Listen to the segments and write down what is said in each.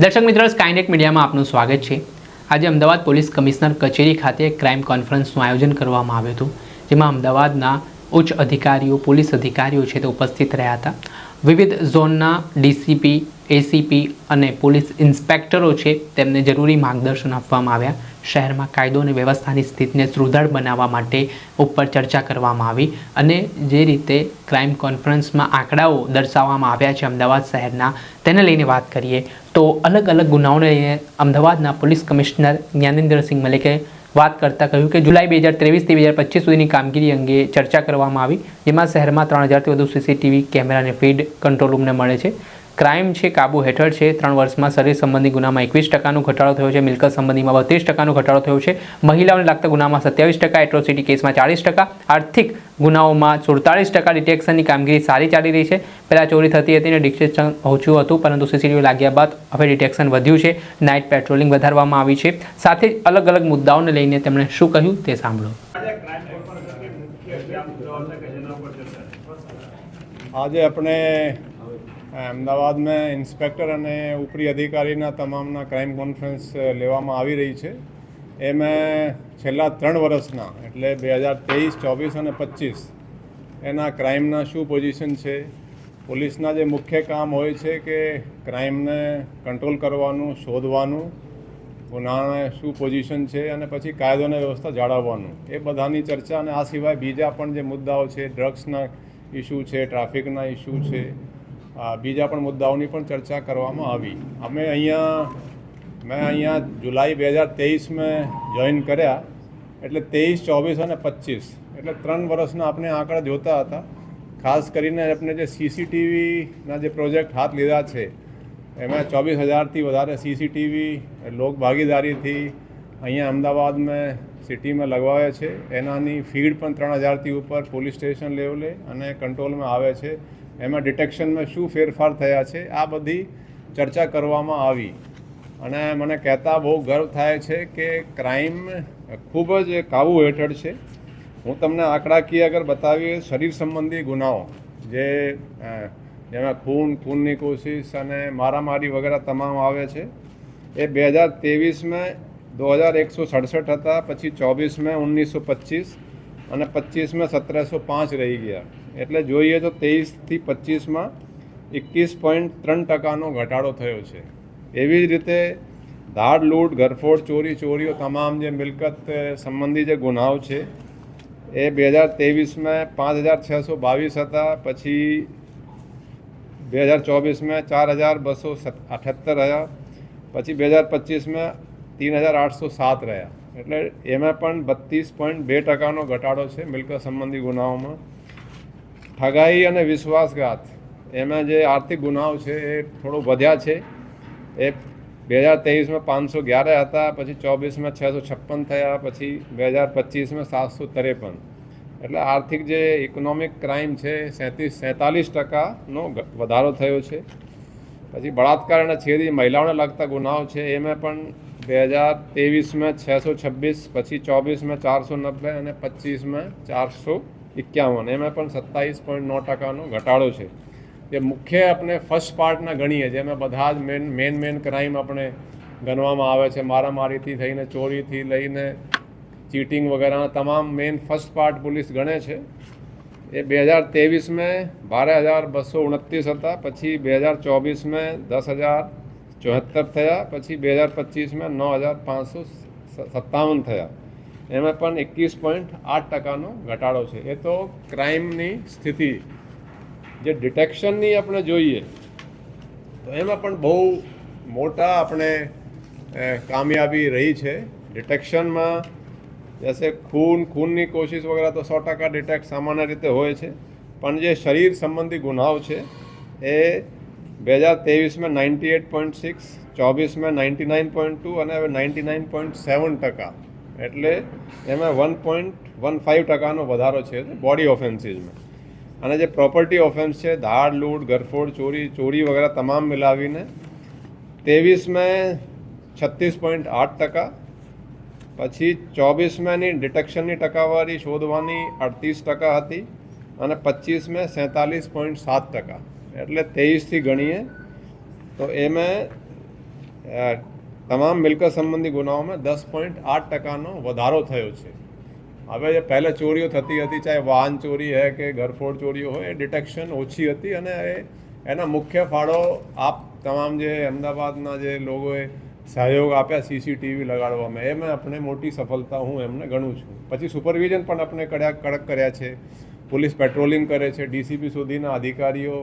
દર્શક મિત્રો, સ્કાયનેટ મીડિયામાં આપનું સ્વાગત છે। આજે અમદાવાદ પોલીસ કમિશનર કચેરી ખાતે ક્રાઇમ કોન્ફરન્સનું આયોજન કરવામાં આવ્યું હતું, જેમાં અમદાવાદના ઉચ્ચ અધિકારીઓ, પોલીસ અધિકારીઓ છે તે ઉપસ્થિત રહ્યા હતા। વિવિધ ઝોનના ડીસીપી, એસીપી અને પોલીસ ઇન્સ્પેક્ટરો છે તેમને જરૂરી માર્ગદર્શન આપવામાં આવ્યા। શહેરમાં કાયદો અને વ્યવસ્થાની સ્થિતિને સુદૃઢ બનાવવા માટે ઉપર ચર્ચા કરવામાં આવી અને જે રીતે ક્રાઇમ કોન્ફરન્સમાં આંકડાઓ દર્શાવવામાં આવ્યા છે અમદાવાદ શહેરના, તેને લઈને વાત કરીએ તો અલગ અલગ ગુનાઓને લઈને અમદાવાદના પોલીસ કમિશનર જ્ઞાનેન્દ્રસિંહ મલિકે વાત કરતાં કહ્યું કે જુલાઈ 2023થી 2025 સુધીની કામગીરી અંગે ચર્ચા કરવામાં આવી, જેમાં શહેરમાં 3000થી વધુ સીસીટીવી કેમેરાને ફીડ કંટ્રોલ રૂમને મળે છે। ક્રાઇમ છે કાબુ હેઠળ છે। 3 વર્ષમાં શરીર સંબંધી ગુનામાં 21% ઘટાડો થયો છે, મિલકત સંબંધીમાં 32% ઘટાડો થયો છે, મહિલાઓને લાગતા ગુનામાં 27%, એટ્રોસિટી કેસમાં 40%, આર્થિક ગુનાઓમાં 47% ડિટેક્શનની કામગીરી સારી ચાલી રહી છે। પહેલાં ચોરી થતી હતી અને ડિટેક્શન ઓછું હતું, પરંતુ સીસીટીવી લાગ્યા બાદ હવે ડિટેક્શન વધ્યું છે। નાઇટ પેટ્રોલિંગ વધારવામાં આવી છે। સાથે જ અલગ અલગ મુદ્દાઓને લઈને તેમણે શું કહ્યું તે સાંભળો। આજે આપણે અમદાવાદ में इंस्पेक्टर અને ઉપરી અધિકારીના તમામના ક્રાઇમ કોન્ફરન્સ લેવામાં આવી રહી છે। એમાં છેલ્લા 3 વર્ષના એટલે 2023, 24 અને 25 એના ક્રાઇમના શું પોઝિશન છે, પોલીસના જે મુખ્ય કામ હોય છે કે ક્રાઇમને કંટ્રોલ કરવાનું, શોધવાનું, ગુનાને શું પોઝિશન છે અને પછી કાયદો અને વ્યવસ્થા જાળવવાનું, એ બધાની ચર્ચા અને આ સિવાય બીજા પણ જે મુદ્દાઓ છે, ડ્રગ્સના ઇસ્યુ છે, ટ્રાફિકના ઇસ્યુ છે, બીજા પણ મુદ્દાઓની પણ ચર્ચા કરવામાં આવી। મેં અહીંયા જુલાઈ 2023 જોઈન કર્યા, એટલે 23, 24 અને 25 એટલે 3 વર્ષના આપણે આંકડા જોતા હતા। ખાસ કરીને આપણે જે સીસીટીવીના જે પ્રોજેક્ટ હાથ લીધા છે એમાં 24,000થી વધારે સીસીટીવી લોક ભાગીદારીથી અહીંયા અમદાવાદમાં સિટીમાં લગવાવે છે। એનાની ફીડ પણ 3,000થી ઉપર પોલીસ સ્ટેશન લેવલે અને કંટ્રોલમાં આવે છે। એમાં ડિટેક્શનમાં શું ફેરફાર થયા છે, આ બધી ચર્ચા કરવામાં આવી અને મને કહેતા બહુ ગર્વ થાય છે કે ક્રાઇમ ખૂબ જ કાબૂ હેઠળ છે। હું તમને આંકડાકીય અગર બતાવીએ, શરીર સંબંધી ગુનાઓ જેમાં ખૂનની કોશિશ અને મારામારી વગેરે તમામ આવે છે, એ 2023 2167 હતા, પછી 24 1925 અને 25 1705 રહી ગયા। એટલે જોઈએ તો 23થી 25 21.3% ઘટાડો થયો છે। એવી જ રીતે ધાડ, લૂંટ, ઘરફોડ, ચોરીઓ તમામ જે મિલકત સંબંધી જે ગુનાઓ છે એ 2023 5,622 હતા, પછી 2024 4,278 રહ્યા, પછી 2025 3,807 રહ્યા। એટલે એમાં પણ 32.2% ઘટાડો છે મિલકત સંબંધી ગુનાઓમાં। ઠગાઈ અને વિશ્વાસઘાત, એમાં જે આર્થિક ગુનાઓ છે એ થોડો વધ્યા છે। એ 2023 511 હતા, પછી 24 656 થયા, પછી 2025 753। એટલે આર્થિક જે ઇકોનોમિક ક્રાઇમ છે 47%નો વધારો થયો છે। પછી બળાત્કાર અને છેડી, મહિલાઓને લગતા ગુનાઓ છે એમાં પણ 2023 626, પછી 24 490 અને 25 451, એમાં પણ 27.9%નો ઘટાડો છે। જે મુખ્ય આપણે ફર્સ્ટ પાર્ટના ગણીએ, જેમાં બધા જ મેન ક્રાઇમ આપણે ગણવામાં આવે છે, મારામારીથી થઈને ચોરીથી લઈને ચીટિંગ વગેરેના તમામ મેન ફર્સ્ટ પાર્ટ પોલીસ ગણે છે। એ 2023 12,229 હતા, પછી 2024 10,074 થયા, પછી 2025 9,557 થયા। એમાં પણ 21.8%નો ઘટાડો છે। એ તો ક્રાઇમની સ્થિતિ। જે ડિટેક્શનની આપણે જોઈએ તો એમાં પણ બહુ મોટા આપણે કામયાબી રહી છે। ડિટેક્શનમાં જैसे ખૂનની કોશિશ વગેરે તો 100% ડિટેક્ટ સામાન્ય રીતે હોય છે, પણ જે શરીર સંબંધી ગુનાઓ છે એ 2023 98.6, 24 99.2 અને હવે 99.7%। એટલે એમાં 1.15%નો વધારો છે બોડી ઓફેન્સીસમાં। અને જે પ્રોપર્ટી ઓફેન્સ છે, ધાડ, લૂંટ, ઘરફોડ, ચોરી વગેરે તમામ મિલાવીને 23 36.8%, પછી 24 ડિટેક્શનની ટકાવારી શોધવાની 38% હતી અને 25 47.7%। એટલે 23થી ગણીએ તો એમાં તમામ મિલકત સંબંધી ગુનાઓમાં 10.8% વધારો થયો છે. હવે જે પહેલાં ચોરીઓ થતી હતી, ચાહે વાહન ચોરી હોય કે ઘરફોડ ચોરીઓ હોય, એ ડિટેક્શન ઓછી હતી અને એના મુખ્ય ફાળો આપ તમામ જે અમદાવાદના જે લોકોએ સહયોગ આપ્યા સીસીટીવી લગાડવામાં, એ મેં આપણે મોટી સફળતા હું એમને ગણું છું. પછી સુપરવિઝન પણ આપણે કડક કર્યા છે. પોલીસ પેટ્રોલિંગ કરે છે, ડીસીપી સુધીના અધિકારીઓ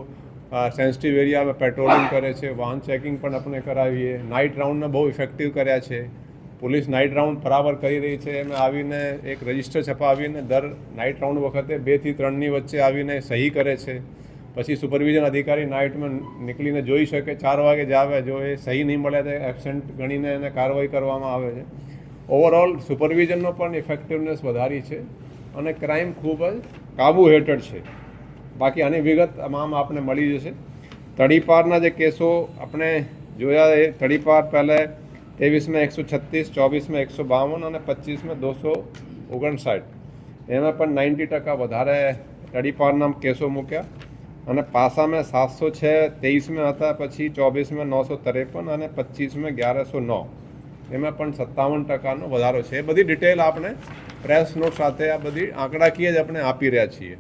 સેન્સિટિવ એરિયામાં પેટ્રોલિંગ કરે છે, વાહન ચેકિંગ પણ આપણે કરાવીએ. નાઇટ રાઉન્ડને બહુ ઇફેક્ટિવ કર્યા છે. પોલીસ નાઇટ રાઉન્ડ બરાબર કરી રહી છે. એમાં આવીને એક રજિસ્ટર છપાવીને દર નાઇટ રાઉન્ડ વખતે 2 થી 3ની વચ્ચે આવીને સહી કરે છે. પછી સુપરવિઝન અધિકારી નાઇટમાં નીકળીને જોઈ શકે, 4 વાગે જ આવે, જો એ સહી નહીં મળે તો એબસેન્ટ ગણીને એને કાર્યવાહી કરવામાં આવે છે. ઓવરઓલ સુપરવિઝનનો પણ ઇફેક્ટિવનેસ વધારી છે અને ક્રાઇમ ખૂબ જ કાબૂ હેઠળ છે. બાકી આની વિગત તમામ આપને મળી જશે. તડીપારના જે કેસો આપણે જોયા, એ તડીપાર પહેલાં 23માં 136, 24માં 152 અને 25માં 259. એમાં પણ 90% વધારે તડીપારના કેસો મૂક્યા અને પાસામાં 706 23માં હતા, પછી 24માં 953 અને 25માં 1109. એમાં પણ 57%નો વધારો છે. એ બધી ડિટેલ આપણે પ્રેસ નોટ સાથે આ બધી આંકડાકીય જ આપણે આપી રહ્યા છીએ.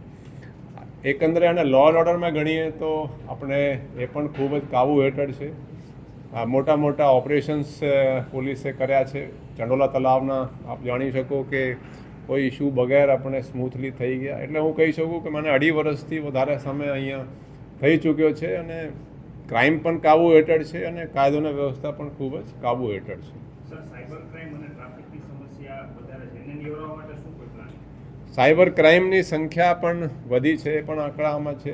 એકંદરે અને લો એન્ડ ઓર્ડરમાં ગણીએ તો આપણે એ પણ ખૂબ જ કાબૂ હેઠળ છે. મોટા મોટા ઓપરેશન્સ પોલીસે કર્યા છે. ચંડોલા તલાવના આપ જાણી શકો કે કોઈ ઇસ્યુ વગેરે આપણે સ્મૂથલી થઈ ગયા. એટલે હું કહી શકું કે મને 2.5 વર્ષથી વધારે સમય અહીંયા થઈ ચૂક્યો છે અને ક્રાઇમ પણ કાબૂ હેઠળ છે અને કાયદોની વ્યવસ્થા પણ ખૂબ જ કાબૂ હેઠળ છે. સાયબર ક્રાઇમની સંખ્યા પણ વધી છે, એ પણ આંકડામાં છે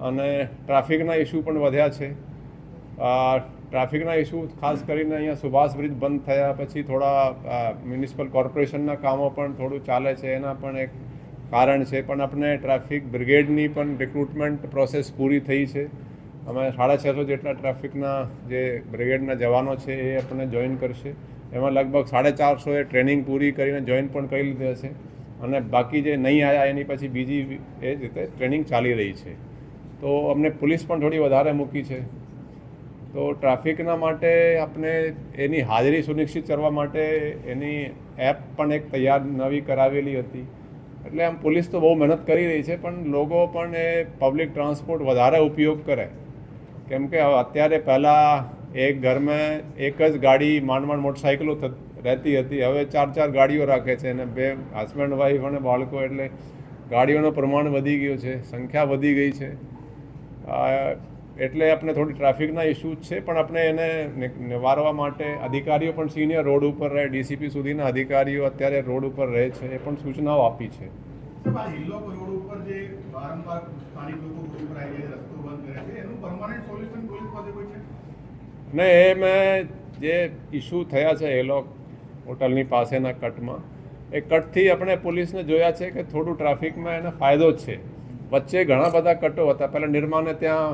અને ટ્રાફિકના ઇસ્યુ પણ વધ્યા છે. ટ્રાફિકના ઇસ્યુ ખાસ કરીને અહીંયા સુભાષ બ્રિજ બંધ થયા પછી થોડા મ્યુનિસિપલ કોર્પોરેશનના કામો પણ થોડું ચાલે છે, એના પણ એક કારણ છે. પણ આપણે ટ્રાફિક બ્રિગેડની પણ રિક્રુટમેન્ટ પ્રોસેસ પૂરી થઈ છે. અમે 650 જેટલા ટ્રાફિકના જે બ્રિગેડના જવાનો છે એ આપણે જોઈન કરશે. એમાં લગભગ 450 એ ટ્રેનિંગ પૂરી કરીને જોઈન પણ કરી લીધી હશે અને બાકી જે નહીં આવ્યા એની પછી બીજી એ જ રીતે ટ્રેનિંગ ચાલી રહી છે. તો અમને પોલીસ પણ થોડી વધારે મૂકી છે. તો ટ્રાફિકના માટે આપણે એની હાજરી સુનિશ્ચિત કરવા માટે એની એપ પણ એક તૈયાર નવી કરાવેલી હતી. એટલે આમ પોલીસ તો બહુ મહેનત કરી રહી છે, પણ લોકો પણ એ પબ્લિક ટ્રાન્સપોર્ટ વધારે ઉપયોગ કરે. કેમ કે અત્યારે પહેલાં એક ઘરમાં એક જ ગાડી માંડ મોટરસાઇકલો રહેતી હતી, હવે 4 ગાડીઓ રાખે છે અને 2 હસબન્ડ વાઈફ અને બાળકો. એટલે ગાડીઓનું પ્રમાણ વધી ગયું છે, સંખ્યા વધી ગઈ છે. એટલે આપણે થોડી ટ્રાફિકના ઇસ્યુ છે, પણ આપણે એને નિવારવા માટે અધિકારીઓ પણ સિનિયર રોડ ઉપર રહે, ડીસીપી સુધીના અધિકારીઓ અત્યારે રોડ ઉપર રહે છે, એ પણ સૂચનાઓ આપી છે. ને એ મેં જે ઇસ્યુ થયા છે એલોક હોટલની પાસેના કટમાં, એ કટથી આપણે પોલીસને જોયા છે કે થોડું ટ્રાફિકમાં એને ફાયદો જ છે. વચ્ચે ઘણા બધા કટો હતા. પહેલાં નિર્માને ત્યાં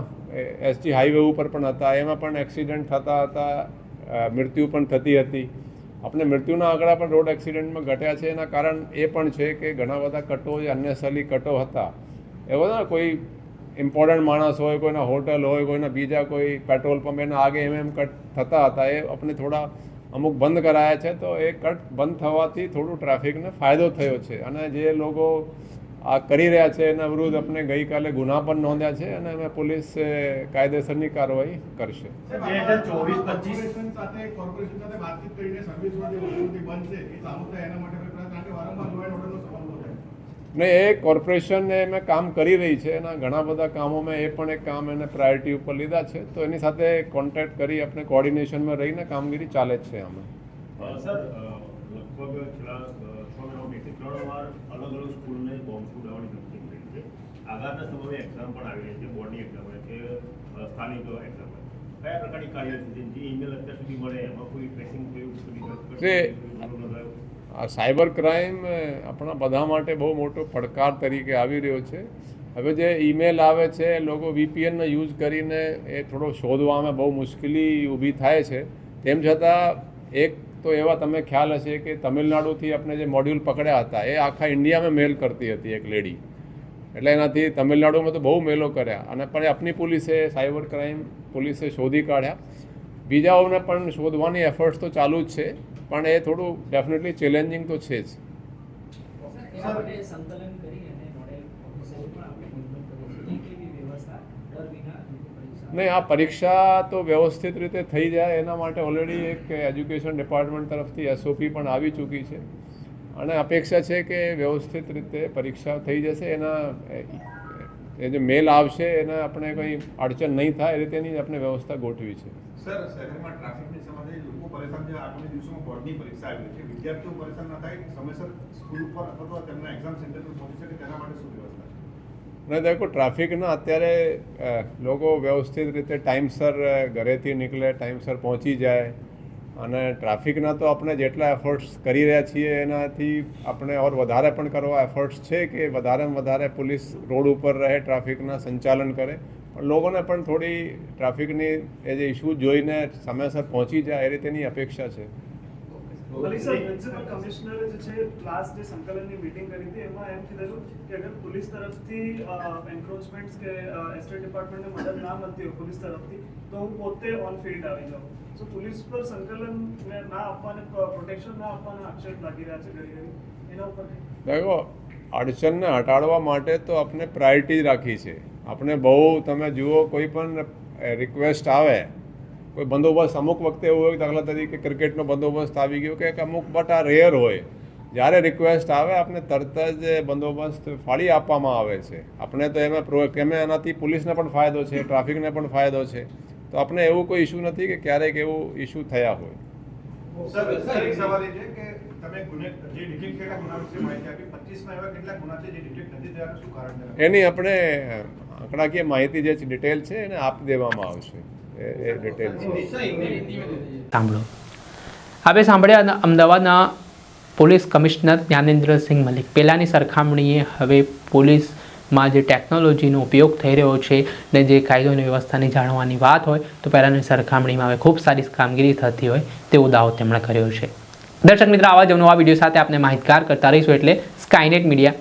એસજી હાઈવે ઉપર પણ હતા, એમાં પણ એક્સિડન્ટ થતા હતા, મૃત્યુ પણ થતી હતી. આપણે મૃત્યુના આંકડા પણ રોડ એક્સિડન્ટમાં ઘટ્યા છે. એના કારણ એ પણ છે કે ઘણા બધા કટો જે અન્યસલી કટો હતા, એવો ને કોઈ ઇમ્પોર્ટન્ટ માણસ હોય, કોઈના હોટલ હોય, કોઈના બીજા કોઈ પેટ્રોલ પંપ, એના આગે કટ થતા હતા. એ આપણે થોડા અમુક બંધ કરાયા છે. તો એ કટ બંધ થવાથી થોડું ટ્રાફિકને ફાયદો થયો છે અને જે લોકો આ કરી રહ્યા છે એના વિરુદ્ધ આપણે ગઈકાલે ગુના પણ નોંધ્યા છે અને અમે પોલીસ કાયદેસરની કાર્યવાહી કરશે. ને એ કોર્પોરેશન એમાં કામ કરી રહી છે. એના ઘણા બધા કામોમાં એ પણ એક કામ એને પ્રાયોરિટી ઉપર લીધા છે. તો એની સાથે કોન્ટેક્ટ કરી આપણે કોર્ડિનેશનમાં રહીને કામગીરી ચાલે જ છે. આમાં સર લગભગ છેલ્લા 6 મહિનાથી 3 વાર અલગ અલગ સ્કૂલને બોમ્બ ફૂટાવવાની ધમકી મળી છે. આગામી સમયમાં એક્ઝામ પણ આવી રહી છે, બોર્ડની એક્ઝામ હોય કે સ્થાનિક એક્ઝામ હોય. કયા પ્રકારની કાર્યવાહી જે ઈમેલ અત્યાર સુધી મળે એમાં કોઈ ટ્રેસિંગ થયું? આ સાયબર ક્રાઇમ આપણા બધા માટે બહુ મોટો પડકાર તરીકે આવી રહ્યો છે. હવે જે ઈમેલ આવે છે, લોકો વીપીએનનો યુઝ કરીને એ થોડો શોધવામાં બહુ મુશ્કેલી ઊભી થાય છે. તેમ છતાં એક તો એવા તમે ખ્યાલ હશે કે તમિલનાડુથી આપણે જે મોડ્યુલ પકડ્યા હતા, એ આખા ઇન્ડિયામાં મેલ કરતી હતી એક લેડી. એટલે એનાથી તમિલનાડુમાં તો બહુ મેલો કર્યા અને પણ આપણી પોલીસે, સાયબર ક્રાઇમ પોલીસે શોધી કાઢ્યા. બીજાઓને પણ શોધવાની એફર્ટ્સ તો ચાલુ જ છે, પણ એ થોડું ડેફિનેટલી ચેલેન્જિંગ તો છે જ. નહીં, આ પરીક્ષા તો વ્યવસ્થિત રીતે થઈ જાય એના માટે ઓલરેડી એક એજ્યુકેશન ડિપાર્ટમેન્ટ તરફથી SOP પણ આવી ચૂકી છે અને અપેક્ષા છે કે વ્યવસ્થિત રીતે પરીક્ષા થઈ જશે. એ જે મેલ આવશે એને આપણે કંઈ અડચણ નહીં થાય એ રીતેની આપણે વ્યવસ્થા ગોઠવી છે. સર, શહેરમાં ટ્રાફિકની સમસ્યા લોકો પરેશાન છે. આગામી દિવસોમાં બોર્ડની પરીક્ષા આવી છે, વિદ્યાર્થીઓ પરેશાન ન થાય, સમયસર સ્કૂલ ઉપર અથવા તો તેમના એક્ઝામ સેન્ટર પર પહોંચી શકે તેના માટે શું વ્યવસ્થા છે? નહીં, દેખો ટ્રાફિકના અત્યારે લોકો વ્યવસ્થિત રીતે ટાઈમસર ઘરેથી નીકળે, ટાઈમસર પહોંચી જાય અને ટ્રાફિકના તો આપણે જેટલા એફર્ટ્સ કરી રહ્યા છીએ એનાથી આપણે ઓર વધારે પણ કરવા એફર્ટ્સ છે કે વધારેમાં વધારે પોલીસ રોડ ઉપર રહે, ટ્રાફિકના સંચાલન કરે, પણ લોકોને પણ થોડી ટ્રાફિકની એ જે ઇસ્યુ જોઈને સમયસર પહોંચી જાય એ રીતેની અપેક્ષા છે. મ્યુનિસિપલ કમિશનરે જે છે લાસ્ટ જે સંકલનની મીટિંગ કરી હતી એમાં એમ કીધેલું કે અગર પોલીસ તરફથી એન્ક્રોચમેન્ટ્સ કે એસ્ટેટ ડિપાર્ટમેન્ટને મદદ ના મળતી હોય પોલીસ તરફથી તો હું પોતે ઓન ફિલ્ડ આવી જાઉં. સો પોલીસ પર સંકલન ના આપવાને, પ્રોટેક્શન ના આપવાના આક્ષેપ લાગી રહ્યા છે ઘડી ઘડી, એના ઉપર દેખો અડચણને હટાડવા માટે તો આપણે પ્રાયોરિટી રાખી છે. આપણે બહુ તમે જુઓ કોઈ પણ રિક્વેસ્ટ આવે, કોઈ બંદોબસ્ત અમુક વખતે એવું હોય, દાખલા તરીકે ક્રિકેટનો બંદોબસ્ત આવી ગયો કે અમુક બટ આ રેર હોય, જ્યારે રિક્વેસ્ટ આવે આપણે તરત જ બંદોબસ્ત ફાળી આપવામાં આવે છે. આપણે તો એમાં એનાથી પોલીસને પણ ફાયદો છે, ટ્રાફિકને પણ ફાયદો છે, તો આપણે એવું કોઈ ઇસ્યુ નથી કે ક્યારેક એવું ઇસ્યુ થયા હોય. સર, એક સવાલ એ છે કે તમે જે ડિટેક્ટ થયેલા ગુના વિશે માહિતી આપી, 25માં એવા કેટલા ગુના છે જે ડિટેક્ટ નથી થયા, શું કારણ છે? એની આપણે આંકડાકીય માહિતી જે ડિટેલ છે એને આપી દેવામાં આવશે. એ ડિટેલ છે. સાંભળો, હવે સાંભળ્યા અમદાવાદના પોલીસ કમિશનર જ્ઞાનેન્દ્રસિંહ મલિક. પહેલાંની સરખામણીએ હવે પોલીસમાં જે ટેકનોલોજીનો ઉપયોગ થઈ રહ્યો છે ને જે કાયદો અને વ્યવસ્થાની જાણવાની વાત હોય તો પહેલાંની સરખામણીમાં હવે ખૂબ સારી કામગીરી થતી હોય તેવો દાવો તેમણે કર્યો છે. દર્શક મિત્રો, આવા જ નવા વિડીયો સાથે આપણે માહિતગાર કરતા રહીશું, એટલે સ્કાયનેટ મીડિયા